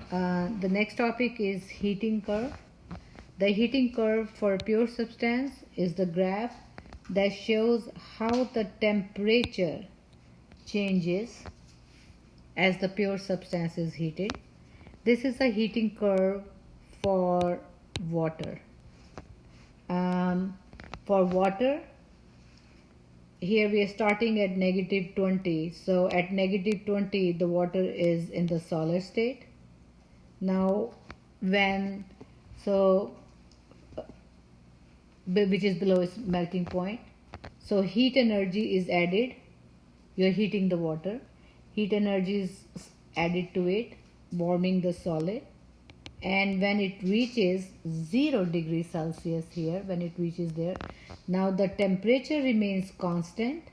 The next topic is heating curve. The heating curve for pure substance is the graph that shows how the temperature changes as the pure substance is heated. This is the heating curve for water. For water, here we are starting at -20. So at -20, the water is in the solid state. Now, which is below its melting point. So heat energy is added. You're heating the water. Heat energy is added to it, warming the solid. And when it reaches 0 degrees Celsius here, when it reaches there, now the temperature remains constant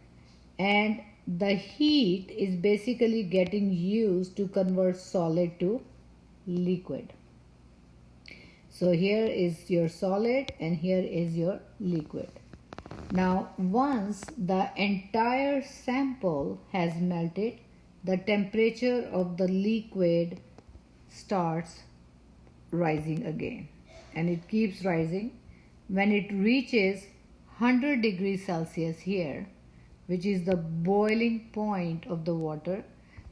and the heat is basically getting used to convert solid to liquid. So here is your solid and here is your liquid. Now once the entire sample has melted, the temperature of the liquid starts rising again, and it keeps rising. When it reaches 100 degrees Celsius here, which is the boiling point of the water,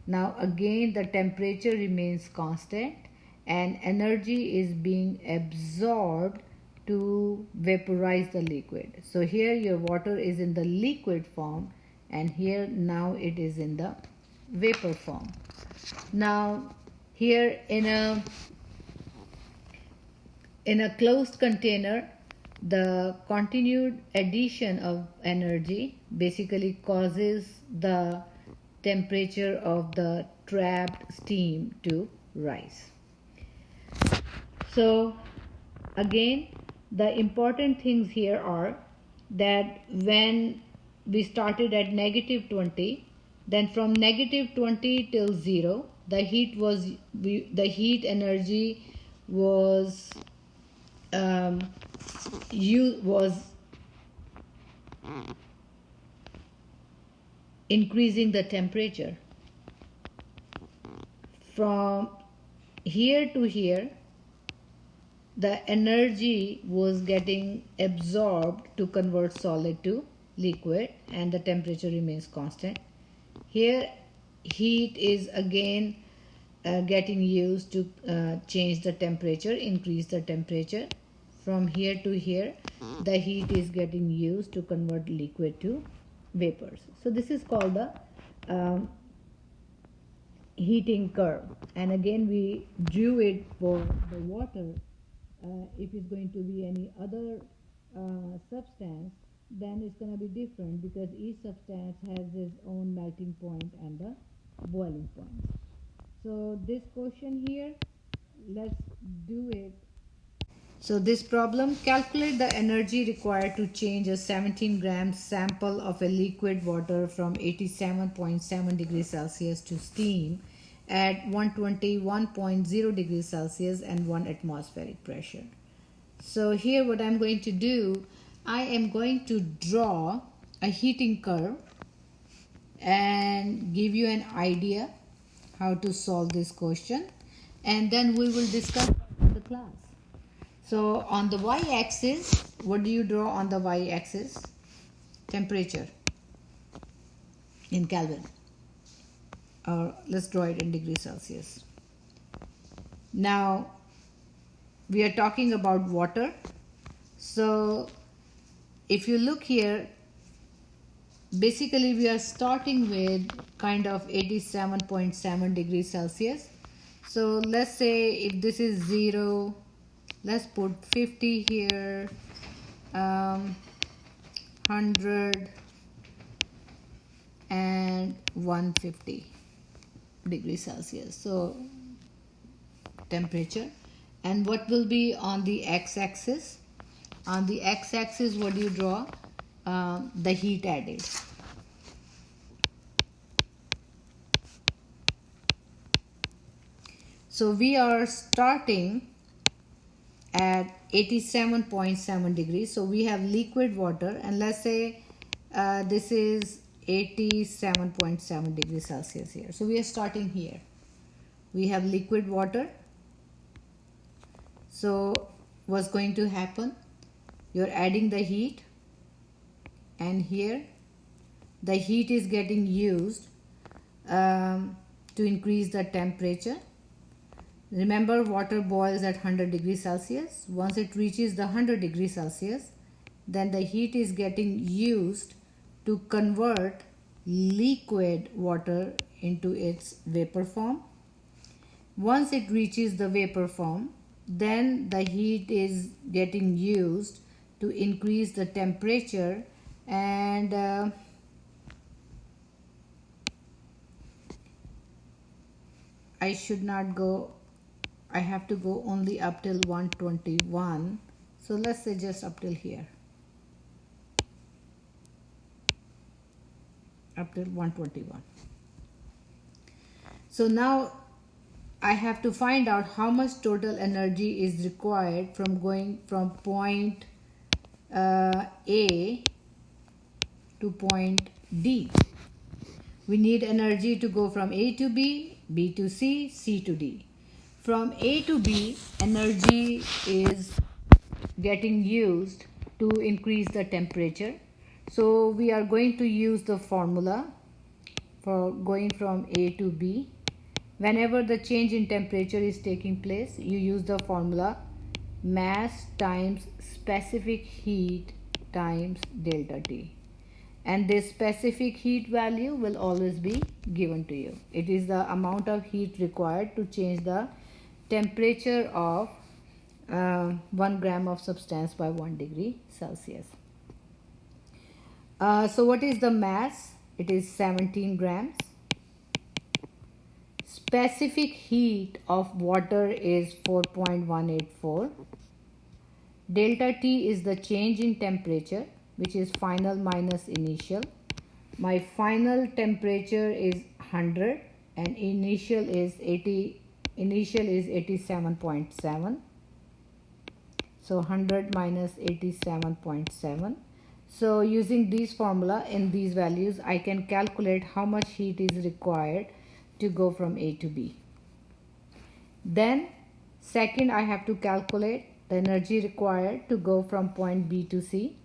now again the temperature remains constant and energy is being absorbed to vaporize the liquid. So here your water is in the liquid form and here now it is in the vapor form. Now here in a closed container, the continued addition of energy basically causes the temperature of the trapped steam to rise. So again, the important things here are that when we started at -20, then from -20 till 0, the heat energy was increasing the temperature. From here to here, the energy was getting absorbed to convert solid to liquid and the temperature remains constant. Here heat is again getting used to change the temperature, increase the temperature. From here to here, the heat is getting used to convert liquid to vapors. So this is called the heating curve. And again, we drew it for the water. If it's going to be any other substance, then it's going to be different because each substance has its own melting point and the boiling point. So this question here, let's do it. So this problem, calculate the energy required to change a 17 gram sample of a liquid water from 87.7 degrees Celsius to steam at 121.0 degrees Celsius and 1 atmospheric pressure. So here what I'm going to do, I am going to draw a heating curve and give you an idea how to solve this question, and then we will discuss in the class. So on the y-axis, what do you draw on the y-axis? Temperature in Kelvin, or let's draw it in degrees Celsius. Now we are talking about water. So if you look here, basically we are starting with kind of 87.7 degrees Celsius. So let's say if this is 0, let's put 50 here, 100 and 150 degrees Celsius. So temperature. And what will be on the x-axis? On the x-axis, what do you draw? The heat added. So we are starting at 87.7 degrees. So we have liquid water, and let's say this is 87.7 degrees Celsius here. So we are starting here. We have liquid water So what's going to happen? You're adding the heat, and here the heat is getting used to increase the temperature. Remember, water boils at 100 degrees Celsius. Once it reaches the 100 degrees Celsius, then the heat is getting used to convert liquid water into its vapor form. Once it reaches the vapor form, then the heat is getting used to increase the temperature, and I should not go, I have to go only up till 121. So let's say just up till here, up till 121. So now I have to find out how much total energy is required from going from point A to point D. We need energy to go from A to B, B to C, C to D. From A to B, energy is getting used to increase the temperature. So we are going to use the formula for going from A to B. Whenever the change in temperature is taking place, you use the formula mass times specific heat times delta T. And this specific heat value will always be given to you. It is the amount of heat required to change the temperature of 1 gram of substance by 1 degree Celsius. So what is the mass? It is 17 grams. Specific heat of water is 4.184. Delta T is the change in temperature, which is final minus initial. My final temperature is 100 and initial is 87.7. So 100 minus 87.7. So using these formula in these values, I can calculate how much heat is required to go from A to B. Then second, I have to calculate the energy required to go from point B to C.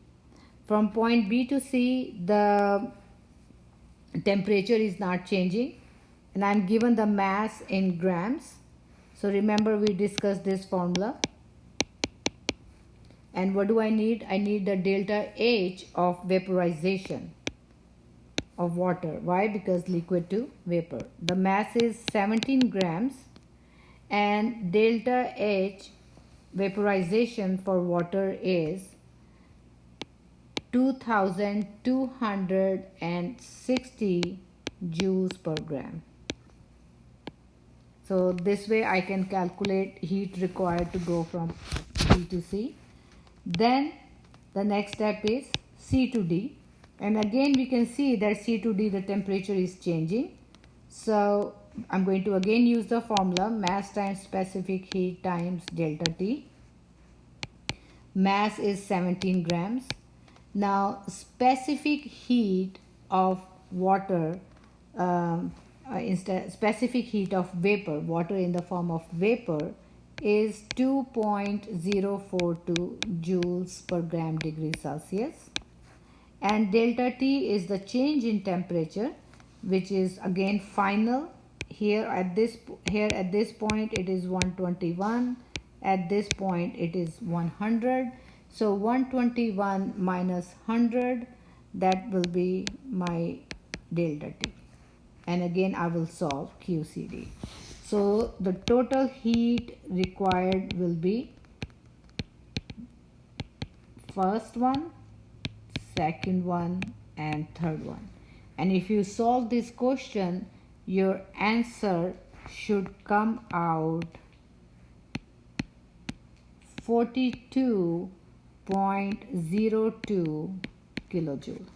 From point B to C, the temperature is not changing, and I'm given the mass in grams. So remember, we discussed this formula. And what do I need? I need the delta H of vaporization of water. Why? Because liquid to vapor. The mass is 17 grams, and delta H vaporization for water is 2260 joules per gram. So this way I can calculate heat required to go from B to C. Then the next step is C to D, and again we can see that C to D the temperature is changing. So I'm going to again use the formula mass times specific heat times delta T. Mass is 17 grams. Now specific heat of water, specific heat of vapor, water in the form of vapor, is 2.042 joules per gram degree Celsius, and delta T is the change in temperature, which is again final. Here at this point it is 121, at this point it is 100. So 121 minus 100, that will be my delta T, and again I will solve QCD. So the total heat required will be first one, second one, and third one. And if you solve this question, your answer should come out 42.02 kilojoule.